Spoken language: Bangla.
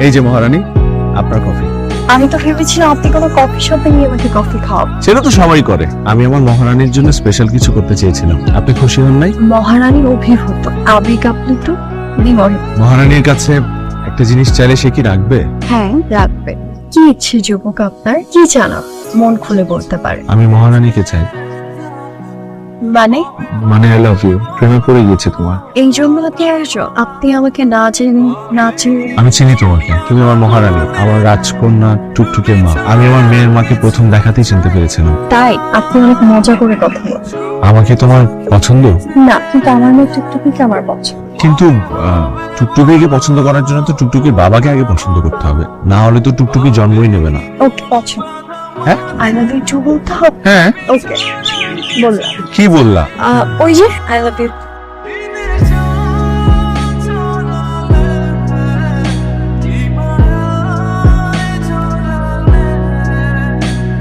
এই যে মহারানী, আপনার কফি। আমি তো ভেবেছিলাম আপনি কোনো কফি শপে নিয়ে আমাকে কফি খাওয়াবেন। সেটা তো সবাই করে। আমি আমার মহারানীর জন্য স্পেশাল কিছু করতে চেয়েছিলাম। আপনি খুশি হন নাই? মহারানী অভিভূত, আবেগ আপ্লুত, বিমোহিত। মহারানীর কাছে একটা জিনিস চাইলে সে কি রাখবে? হ্যাঁ, রাখবে। কি ইচ্ছে যুবক আপনার? কি চান? মন খুলে বলতে পারে। আমি মহারানীকে চাই। মানে আই লাভ ইউ। প্রেমে পড়ে গেছে তোমার। এই জন্য আপনি আমাকে না জেনে না চিনে। আমি চিনি তোমাকে। তুমি আমার মহারানী, আমার রাজকন্যা, টুকটুকের মা। আমি আমার মেয়ের মাকে প্রথম দেখাতেই চিনতে পেরেছিলাম। তাই আপনি অনেক মজা করে কথা বলেন। আমাকে তোমার পছন্দ? না, কিন্তু আমার মেয়ে টুকটুকিকে আমার পছন্দ। কিন্তু টুকটুকিকে পছন্দ করার জন্য তো টুকটুকির বাবাকে আগে পছন্দ করতে হবে, না হলে তো টুকটুকি জন্মই নেবে না। ওকে, পছন্দ। হ্যাঁ, আই লাভ ইউ টু বলতে হবে। হ্যাঁ। ওকে, বললাম। কি বললা? ওই যে আই লাভ ইউ।